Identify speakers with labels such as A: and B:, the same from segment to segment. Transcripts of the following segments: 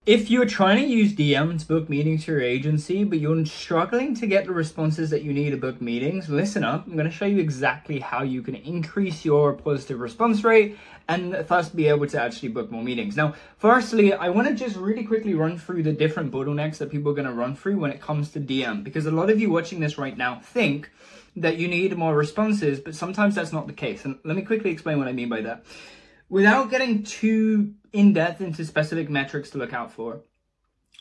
A: If you're trying to use DM to book meetings for your agency, but you're struggling to get the responses that you need to book meetings, listen up. I'm going to show you exactly how you can increase your positive response rate and thus be able to actually book more meetings. Now, firstly, I want to just really quickly run through the different bottlenecks that people are going to run through when it comes to DM, because a lot of you watching this right now think that you need more responses, but sometimes that's not the case. And let me quickly explain what I mean by that. Without getting too in-depth into specific metrics to look out for,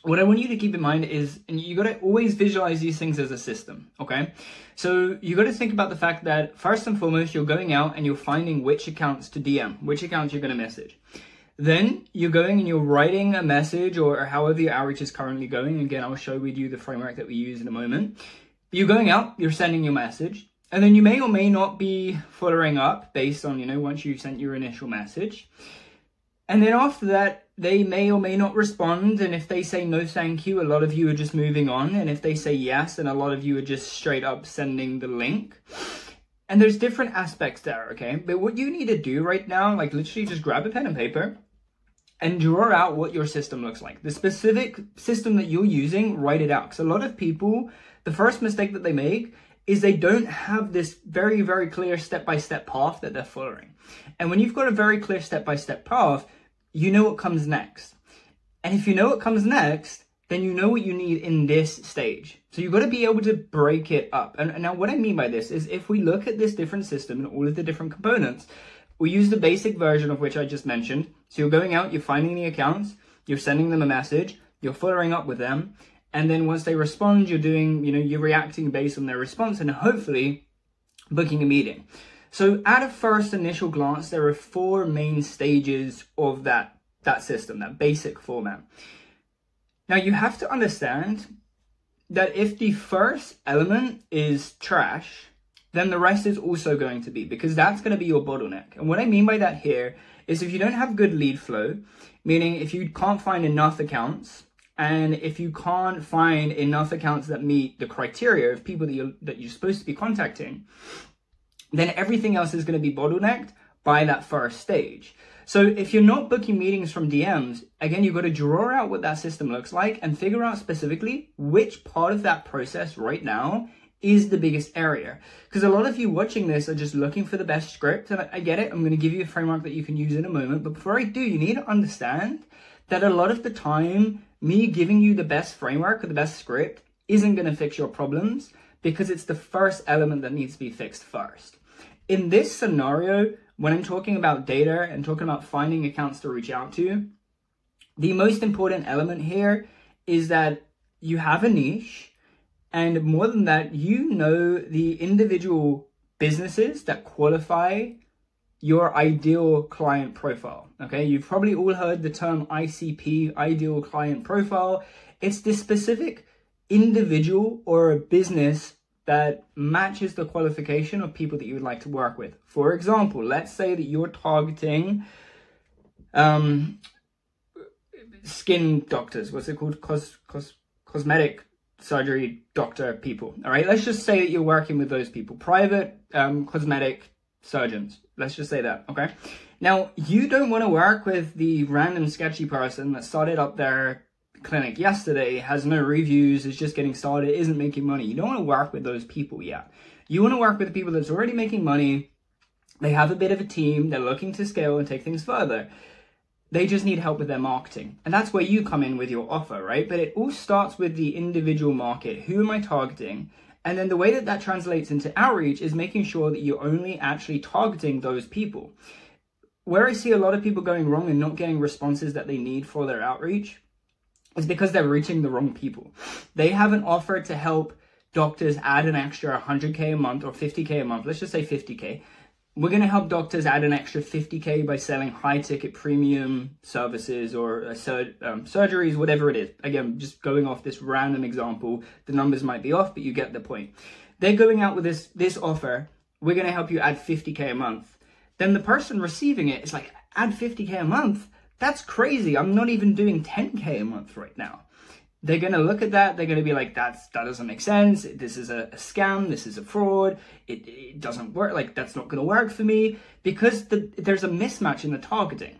A: what I want you to keep in mind is, and you got to always visualize these things as a system, okay? So you got to think about the fact that first and foremost, you're going out and you're finding which accounts to DM, which accounts you're going to message. Then you're going and you're writing a message, or however your outreach is currently going. Again, I'll show with you the framework that we use in a moment. You're going out, you're sending your message. And then you may or may not be following up based on, once you've sent your initial message. And then after that, they may or may not respond. And if they say no, thank you, a lot of you are just moving on. And if they say yes, then a lot of you are just straight up sending the link. And there's different aspects there, okay? But what you need to do right now, like literally just grab a pen and paper and draw out what your system looks like. The specific system that you're using, write it out. Because a lot of people, the first mistake that they make is they don't have this very, very clear step-by-step path that they're following. And when you've got a very clear step-by-step path, you know what comes next. And if you know what comes next, then you know what you need in this stage. So you've got to be able to break it up. And now what I mean by this is if we look at this different system and all of the different components, we use the basic version of which I just mentioned. So you're going out, you're finding the accounts, you're sending them a message, you're following up with them. And then once they respond, you're doing, you're reacting based on their response and hopefully booking a meeting. So at a first initial glance, there are 4 main stages of that system, that basic format. Now you have to understand that if the first element is trash, then the rest is also going to be, because that's going to be your bottleneck. And what I mean by that here is if you don't have good lead flow, meaning if you can't find enough accounts, and if you can't find enough accounts that meet the criteria of people that you're supposed to be contacting, then everything else is going to be bottlenecked by that first stage. So if you're not booking meetings from DMs, again, you've got to draw out what that system looks like and figure out specifically which part of that process right now is the biggest area. Because a lot of you watching this are just looking for the best script, and I get it. I'm going to give you a framework that you can use in a moment. But before I do, you need to understand that a lot of the time, me giving you the best framework or the best script isn't going to fix your problems, because it's the first element that needs to be fixed first. In this scenario, when I'm talking about data and talking about finding accounts to reach out to, the most important element here is that you have a niche, and more than that, the individual businesses that qualify your ideal client profile. Okay, you've probably all heard the term ICP, ideal client profile. It's this specific individual or a business that matches the qualification of people that you would like to work with. For example, let's say that you're targeting skin doctors. What's it called? Cosmetic surgery doctor people. All right, let's just say that you're working with those people, private cosmetic surgeons. Let's just say that, okay? Now, you don't want to work with the random sketchy person that started up their clinic yesterday, has no reviews, is just getting started, isn't making money. You don't want to work with those people yet. You want to work with the people that's already making money. They have a bit of a team. They're looking to scale and take things further. They just need help with their marketing. And that's where you come in with your offer, right? But it all starts with the individual market. Who am I targeting? And then the way that that translates into outreach is making sure that you're only actually targeting those people. Where I see a lot of people going wrong and not getting responses that they need for their outreach is because they're reaching the wrong people. They have an offer to help doctors add an extra 100K a month or 50K a month. Let's just say 50K. We're going to help doctors add an extra 50K by selling high ticket premium services or surgeries, whatever it is. Again, just going off this random example, the numbers might be off, but you get the point. They're going out with this offer. We're going to help you add 50K a month. Then the person receiving it is like, add 50K a month? That's crazy. I'm not even doing 10K a month right now. They're going to look at that. They're going to be like, that doesn't make sense. This is a scam. This is a fraud. It doesn't work. Like, that's not going to work for me, because there's a mismatch in the targeting.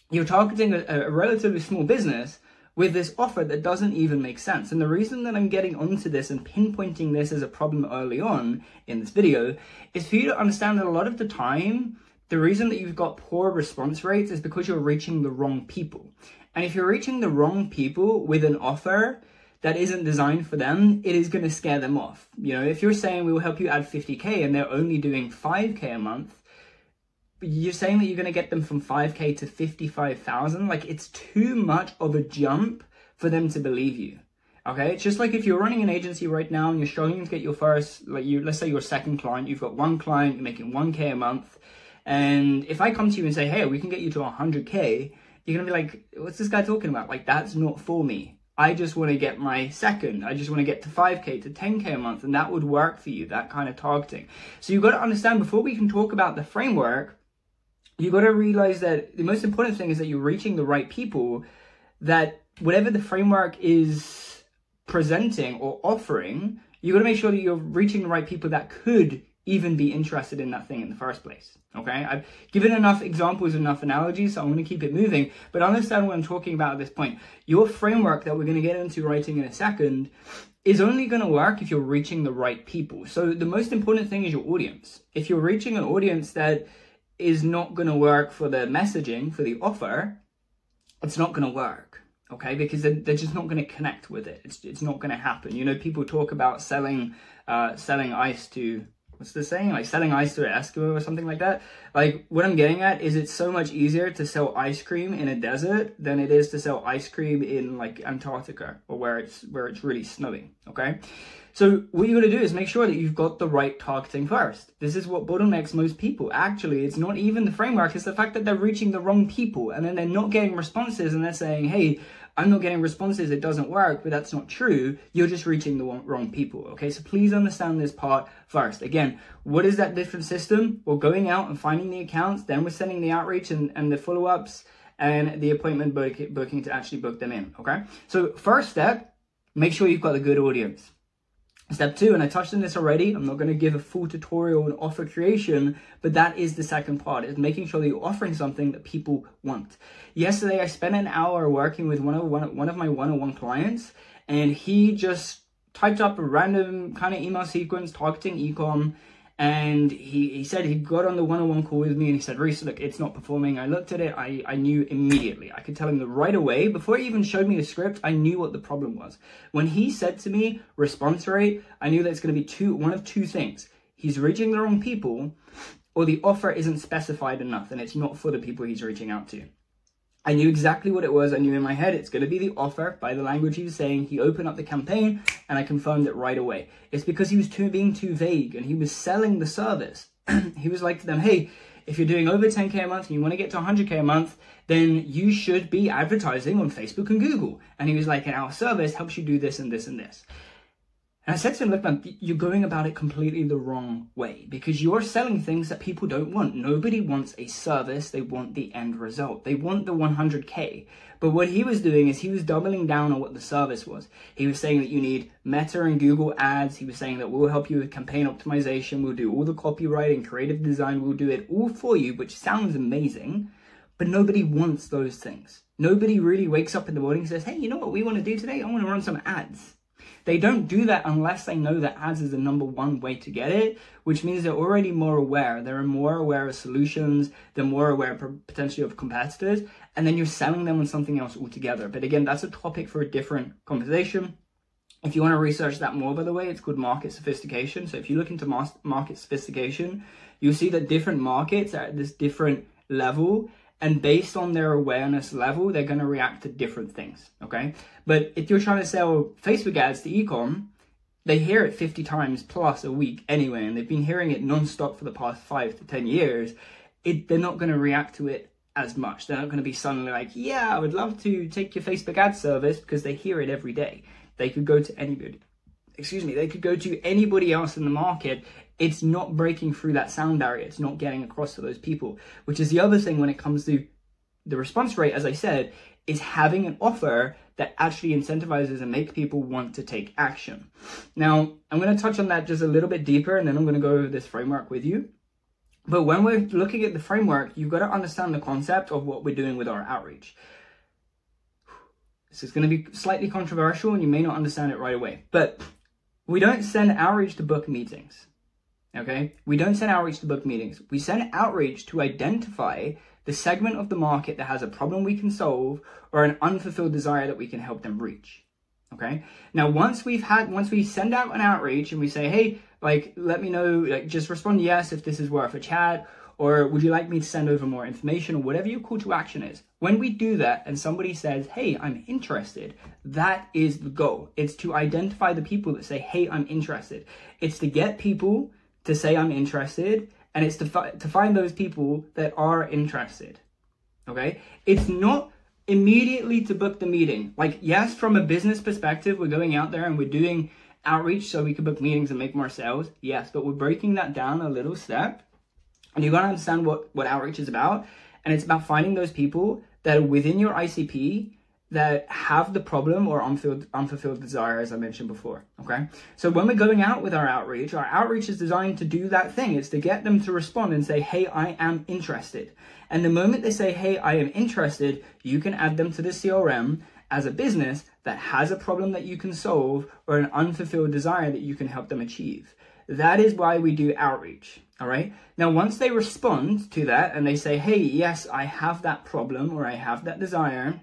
A: You're targeting a relatively small business with this offer that doesn't even make sense. And the reason that I'm getting onto this and pinpointing this as a problem early on in this video is for you to understand that a lot of the time, the reason that you've got poor response rates is because you're reaching the wrong people. And if you're reaching the wrong people with an offer that isn't designed for them, it is going to scare them off. You know, if you're saying we will help you add 50K and they're only doing 5K a month, you're saying that you're going to get them from 5K to 55,000. Like, it's too much of a jump for them to believe you. Okay, it's just like if you're running an agency right now and you're struggling to get your first, let's say your second client, you've got one client, you're making 1K a month. And if I come to you and say, hey, we can get you to 100K, you're going to be like, what's this guy talking about? Like, that's not for me. I just want to get my second. I just want to get to 5K, to 10K a month. And that would work for you, that kind of targeting. So you've got to understand, before we can talk about the framework, you got to realize that the most important thing is that you're reaching the right people, that whatever the framework is presenting or offering, you got to make sure that you're reaching the right people that could even be interested in that thing in the first place. Okay, I've given enough examples, enough analogies, so I'm going to keep it moving, but understand what I'm talking about at this point. Your framework that we're going to get into writing in a second is only going to work if you're reaching the right people. So the most important thing is your audience. If you're reaching an audience that is not going to work for the messaging, for the offer, it's not going to work, okay? Because they're just not going to connect with it. It's not going to happen. You know, people talk about selling ice to, what's the saying? Like selling ice to an Eskimo or something like that. Like, what I'm getting at is it's so much easier to sell ice cream in a desert than it is to sell ice cream in like Antarctica or where it's really snowing, okay? So what you got to do is make sure that you've got the right targeting first. This is what bottlenecks most people. Actually, it's not even the framework. It's the fact that they're reaching the wrong people and then they're not getting responses and they're saying, hey, I'm not getting responses, it doesn't work, but that's not true. You're just reaching the wrong people, okay? So please understand this part first. Again, what is that different system? We're going out and finding the accounts, then we're sending the outreach and the follow-ups and the appointment booking to actually book them in, okay? So first step, make sure you've got a good audience. Step 2, and I touched on this already, I'm not going to give a full tutorial on offer creation, but that is the second part, is making sure that you're offering something that people want. Yesterday, I spent an hour working with one of my one-on-one clients, and he just typed up a random kind of email sequence targeting ecom, and he said he got on the one-on-one call with me and he said, Reece, look, it's not performing. I looked at it, I knew immediately. I could tell him right away. Before he even showed me the script, I knew what the problem was. When he said to me, response rate, I knew that it's going to be one of two things. He's reaching the wrong people, or the offer isn't specified enough and it's not for the people he's reaching out to. I knew exactly what it was. I knew in my head it's going to be the offer by the language he was saying. He opened up the campaign and I confirmed it right away. It's because he was being too vague and he was selling the service. He was like to them, hey, if you're doing over 10K a month and you want to get to 100K a month, then you should be advertising on Facebook and Google. And he was like, and our service helps you do this and this and this. And I said to him, look, man, you're going about it completely the wrong way because you're selling things that people don't want. Nobody wants a service. They want the end result. They want the 100K. But what he was doing is he was doubling down on what the service was. He was saying that you need Meta and Google ads. He was saying that we'll help you with campaign optimization. We'll do all the copywriting, creative design. We'll do it all for you, which sounds amazing. But nobody wants those things. Nobody really wakes up in the morning and says, hey, you know what we want to do today? I want to run some ads. They don't do that unless they know that ads is the #1 way to get it, which means they're already more aware. They're more aware of solutions. They're more aware potentially of competitors. And then you're selling them on something else altogether. But again, that's a topic for a different conversation. If you want to research that more, by the way, it's called market sophistication. So if you look into market sophistication, you'll see that different markets are at this different level. And based on their awareness level, they're going to react to different things, okay? But if you're trying to sell Facebook ads to ecom, they hear it 50 times plus a week anyway, and they've been hearing it non-stop for the past 5 to 10 years. They're not going to react to it as much. They're not going to be suddenly like, yeah, I would love to take your Facebook ad service, because they hear it every day. They could go to anybody. They could go to anybody else in the market. It's not breaking through that sound barrier. It's not getting across to those people, which is the other thing when it comes to the response rate, as I said, is having an offer that actually incentivizes and makes people want to take action. Now, I'm going to touch on that just a little bit deeper, and then I'm going to go over this framework with you. But when we're looking at the framework, you've got to understand the concept of what we're doing with our outreach. This is going to be slightly controversial and you may not understand it right away, but we don't send outreach to book meetings. Okay? We don't send outreach to book meetings. We send outreach to identify the segment of the market that has a problem we can solve or an unfulfilled desire that we can help them reach. Okay? Now, once we send out an outreach and we say, hey, like, let me know, like, just respond yes if this is worth a chat, or would you like me to send over more information, or whatever your call to action is. When we do that and somebody says, hey, I'm interested, that is the goal. It's to identify the people that say, hey, I'm interested. It's to get people to say I'm interested, and it's to find those people that are interested. Okay? It's not immediately to book the meeting. Like, yes, from a business perspective, we're going out there and we're doing outreach so we can book meetings and make more sales. Yes, but we're breaking that down a little step. And you've got to understand what outreach is about. And it's about finding those people that are within your ICP that have the problem or unfulfilled desire, as I mentioned before. Okay. So when we're going out with our outreach is designed to do that thing. It's to get them to respond and say, hey, I am interested. And the moment they say, hey, I am interested, you can add them to the CRM as a business that has a problem that you can solve or an unfulfilled desire that you can help them achieve. That is why we do outreach. All right. Now, once they respond to that and they say, hey, yes, I have that problem or I have that desire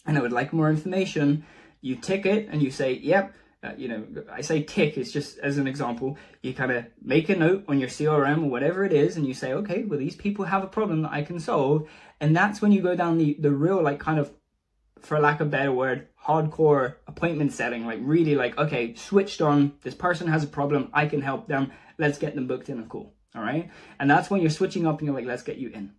A: and I would like more information, you tick it and you say, yep. I say tick, it's just as an example. You kind of make a note on your CRM or whatever it is and you say, okay, well, these people have a problem that I can solve. And that's when you go down the real, like, kind of, for lack of a better word, hardcore appointment setting, like really like, okay, switched on, this person has a problem, I can help them, let's get them booked in a call. All right. And that's when you're switching up and you're like, let's get you in.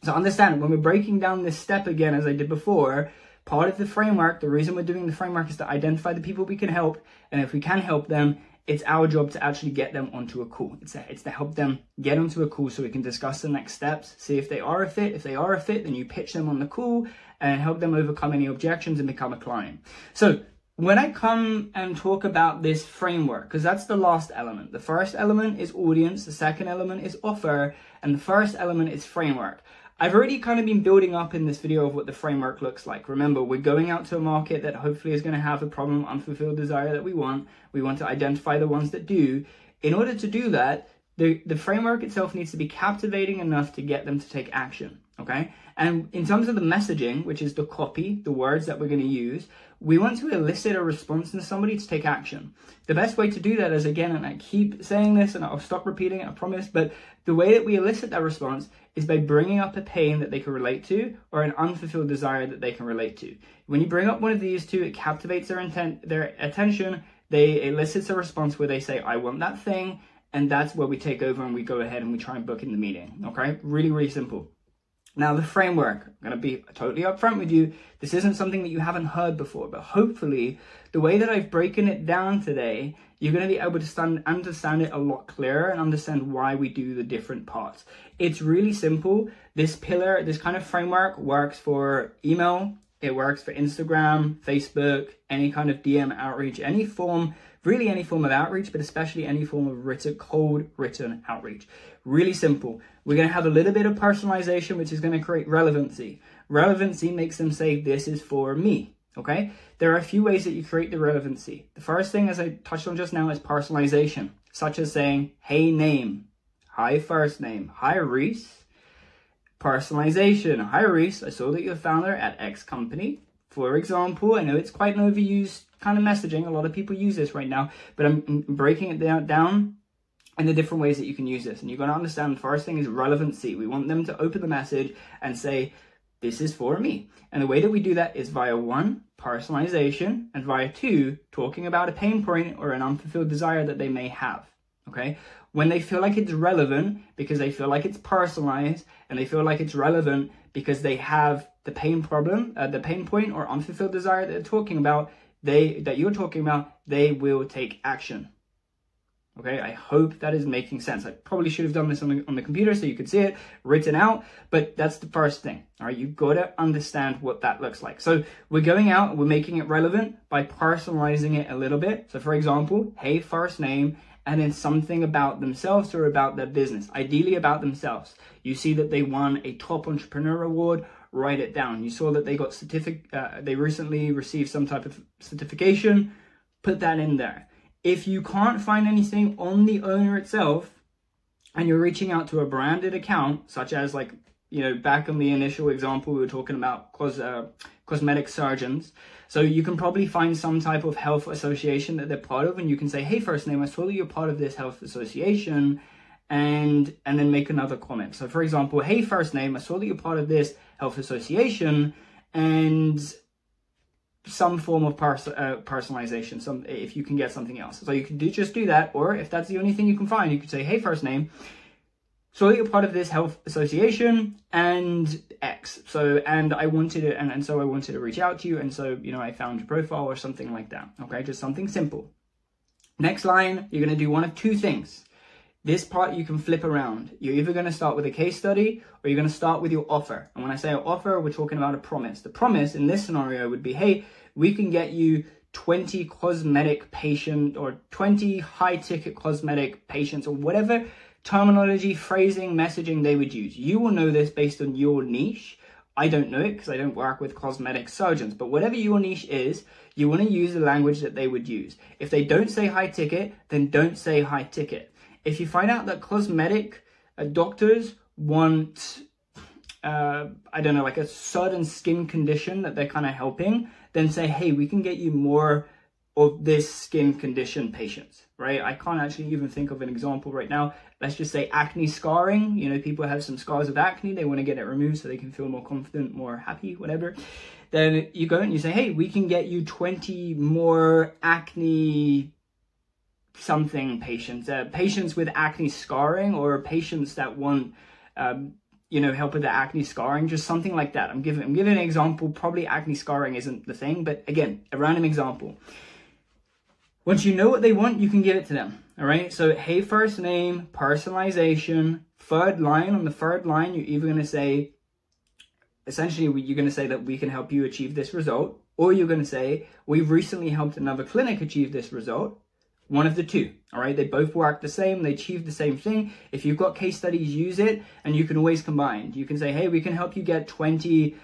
A: So understand, when we're breaking down this step again, as I did before, part of the framework, the reason we're doing the framework is to identify the people we can help. And if we can help them, it's our job to actually get them onto a call. It's to help them get onto a call so we can discuss the next steps, see if they are a fit. If they are a fit, then you pitch them on the call and help them overcome any objections and become a client. So when I come and talk about this framework, because that's the last element. The first element is audience, the second element is offer, and the first element is framework. I've already kind of been building up in this video of what the framework looks like. Remember, we're going out to a market that hopefully is going to have a problem, unfulfilled desire that we want. We want to identify the ones that do. In order to do that, the framework itself needs to be captivating enough to get them to take action. Okay. And in terms of the messaging, which is the copy, the words that we're going to use, we want to elicit a response in somebody to take action. The best way to do that is, again, and I keep saying this and I'll stop repeating it, I promise, but the way that we elicit that response is by bringing up a pain that they can relate to or an unfulfilled desire that they can relate to. When you bring up one of these two, it captivates their attention. They elicits a response where they say, I want that thing. And that's where we take over and we go ahead and we try and book in the meeting. Okay. Really, really simple. Now, the framework, I'm going to be totally upfront with you. This isn't something that you haven't heard before, but hopefully the way that I've broken it down today, you're going to be able to understand it a lot clearer and understand why we do the different parts. It's really simple. This pillar, this kind of framework works for email. It works for Instagram, Facebook, any kind of DM outreach, any form, really any form of outreach, but especially any form of cold written outreach. Really simple. We're going to have a little bit of personalization, which is going to create relevancy. Relevancy makes them say, this is for me. Okay. There are a few ways that you create the relevancy. The first thing, as I touched on just now, is personalization, such as saying, hey, name, hi, first name, hi, Reece. Personalization. Hi, Reece. I saw that you're a founder at X company. For example, I know it's quite an overused kind of messaging. A lot of people use this right now, but I'm breaking it down and the different ways that you can use this. And you're going to understand the first thing is relevancy. We want them to open the message and say, this is for me. And the way that we do that is via 1, personalization, and via 2, talking about a pain point or an unfulfilled desire that they may have. Okay. When they feel like it's relevant because they feel like it's personalized, and they feel like it's relevant because they have the pain problem, the pain point or unfulfilled desire that they're talking about, that you're talking about, they will take action. Okay, I hope that is making sense. I probably should have done this on the computer so you could see it written out, but that's the first thing. All right, you've got to understand what that looks like. So we're going out, we're making it relevant by personalizing it a little bit. So for example, hey, first name, and then something about themselves or about their business, ideally about themselves. You see that they won a top entrepreneur award write it down. You saw that they got they recently received some type of certification, put that in there. If you can't find anything on the owner itself, and you're reaching out to a branded account, such as like, you know, back in the initial example, we were talking about cosmetic surgeons. So you can probably find some type of health association that they're part of, and you can say, hey, first name, I saw that you're part of this health association, and then make another comment. So for example, hey, first name, I saw that you're part of this health association, and some form of personalization, if you can get something else. So you can just do that, or if that's the only thing you can find, you could say, hey, first name, so you're part of this health association and X. So, and I wanted it, and so I wanted to reach out to you, and so, you know, I found your profile or something like that. Okay, just something simple. Next line, you're going to do one of two things. This part you can flip around. You're either going to start with a case study, or you're going to start with your offer. And when I say an offer, we're talking about a promise. The promise in this scenario would be, hey, we can get you 20 cosmetic patient or 20 high ticket cosmetic patients, or whatever terminology, phrasing, messaging they would use. You will know this based on your niche. I don't know it because I don't work with cosmetic surgeons, but whatever your niche is, you want to use the language that they would use. If they don't say high ticket, then don't say high ticket. If you find out that cosmetic doctors want, I don't know, like a certain skin condition that they're kind of helping, then say, hey, we can get you more of this skin condition patients, right? I can't actually even think of an example right now. Let's just say acne scarring. You know, people have some scars of acne. They want to get it removed so they can feel more confident, more happy, whatever. Then you go and you say, hey, we can get you 20 more acne something patients, patients with acne scarring, or patients that want, you know, help with the acne scarring, just something like that. I'm giving an example. Probably acne scarring isn't the thing, but again, a random example. Once you know what they want, you can give it to them. All right. So, hey, first name, personalization, third line. On the third line, you're either going to say, essentially, you're going to say that we can help you achieve this result, or you're going to say, we've recently helped another clinic achieve this result. One of the two, all right? They both work the same. They achieve the same thing. If you've got case studies, use it, and you can always combine. You can say, hey, we can help you get 20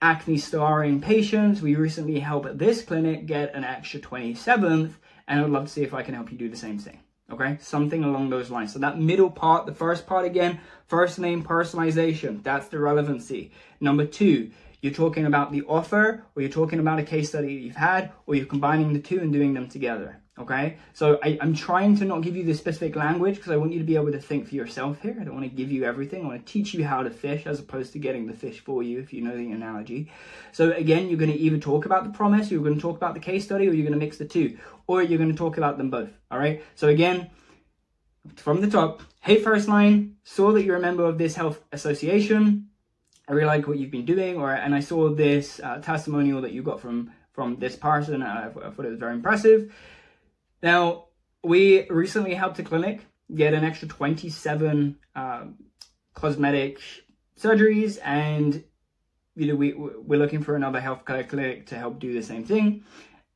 A: acne scarring patients. We recently helped this clinic get an extra 27th, and I would love to see if I can help you do the same thing, okay? Something along those lines. So that middle part, the first part again, first name, personalization, that's the relevancy. Number two, you're talking about the offer, or you're talking about a case study that you've had, or you're combining the two and doing them together. Okay, so I'm trying to not give you the specific language because I want you to be able to think for yourself here. I don't want to give you everything. I want to teach you how to fish as opposed to getting the fish for you, if you know the analogy. So again, you're going to either talk about the promise, you're going to talk about the case study, or you're going to mix the two, or you're going to talk about them both. All right, so again, from the top, hey, first line, saw that you're a member of this health association. I really like what you've been doing, and I saw this testimonial that you got from this person. I thought it was very impressive. Now, we recently helped a clinic get an extra 27 cosmetic surgeries, and you know we're looking for another healthcare clinic to help do the same thing.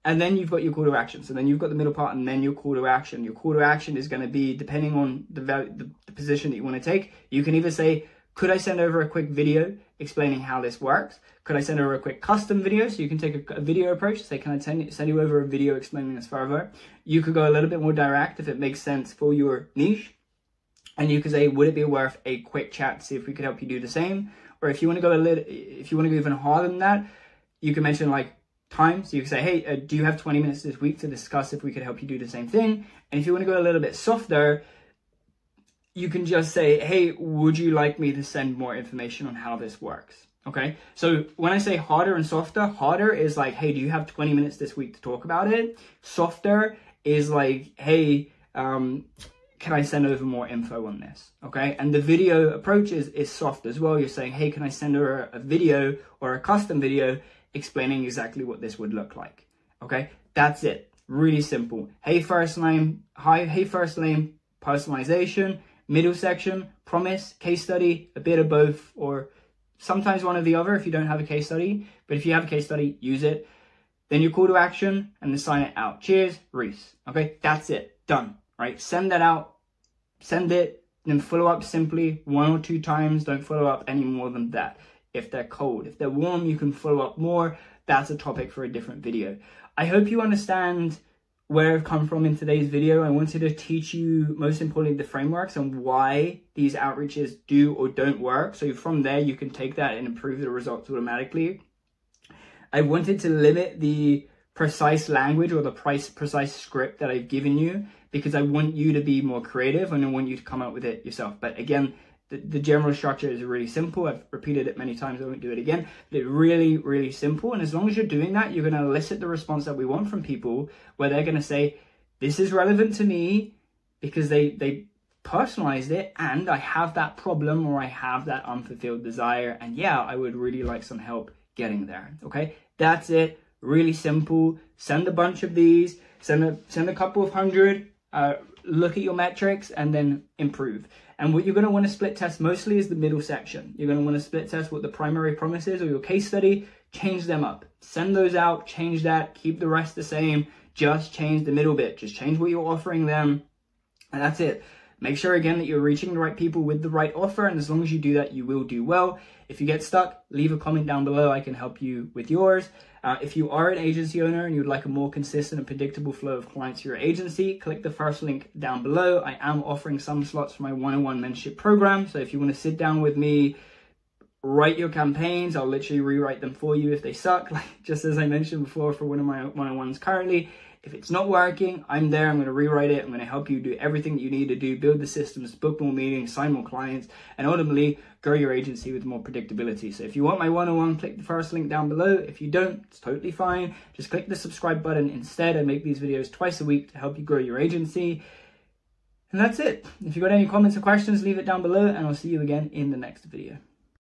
A: And then you've got your call to action. So then you've got the middle part, and then your call to action. Your call to action is going to be depending on the position that you want to take. You can either say, could I send over a quick video explaining how this works? Could I send over a quick custom video? So you can take a video approach, say, can I send you over a video explaining this further? You could go a little bit more direct if it makes sense for your niche. And you could say, would it be worth a quick chat to see if we could help you do the same? Or if you want to go even harder than that, you can mention like time. So you can say, hey, do you have 20 minutes this week to discuss if we could help you do the same thing? And if you want to go a little bit softer, you can just say, hey, would you like me to send more information on how this works? Okay, so when I say harder and softer, harder is like, hey, do you have 20 minutes this week to talk about it? Softer is like, hey, can I send over more info on this? Okay, and the video approach is soft as well. You're saying, hey, can I send over a video or a custom video explaining exactly what this would look like? Okay, that's it. Really simple. Hey, first name, hey, first name, personalization. Middle section, promise, case study, a bit of both, or sometimes one or the other if you don't have a case study. But if you have a case study, use it. Then your call to action, and then sign it out. Cheers, Reece. Okay, that's it. Done. Right? Send that out. Send it. Then follow up simply 1 or 2 times. Don't follow up any more than that. if they're cold. If they're warm, you can follow up more. That's a topic for a different video. I hope you understand where I've come from in today's video. I wanted to teach you, most importantly, the frameworks and why these outreaches do or don't work. So from there, you can take that and improve the results automatically. I wanted to limit the precise language or the precise script that I've given you, because I want you to be more creative and I want you to come up with it yourself. But again, the general structure is really simple. I've repeated it many times. I won't do it again. But it's really, really simple. And as long as you're doing that, you're going to elicit the response that we want from people, where they're going to say, this is relevant to me because they personalized it, and I have that problem or I have that unfulfilled desire. And yeah, I would really like some help getting there. Okay, that's it. Really simple. Send a bunch of these. Send a couple of hundred. Look at your metrics and then improve. And what you're going to want to split test mostly is the middle section. You're going to want to split test what the primary promise is or your case study, change them up. Send those out, change that, keep the rest the same, just change the middle bit. Just change what you're offering them, and that's it. Make sure again that you're reaching the right people with the right offer, and as long as you do that, you will do well. If you get stuck, leave a comment down below. I can help you with yours. If you are an agency owner and you'd like a more consistent and predictable flow of clients to your agency, click the first link down below. I am offering some slots for my one-on-one mentorship program. So if you want to sit down with me, write your campaigns, I'll literally rewrite them for you if they suck. Like just as I mentioned before for one of my one-on-ones currently. If it's not working, I'm there. I'm going to rewrite it. I'm going to help you do everything that you need to do, build the systems, book more meetings, sign more clients, and ultimately grow your agency with more predictability. So if you want my one-on-one, click the first link down below. If you don't, it's totally fine. Just click the subscribe button instead. I make these videos twice a week to help you grow your agency. And that's it. If you've got any comments or questions, leave it down below, and I'll see you again in the next video.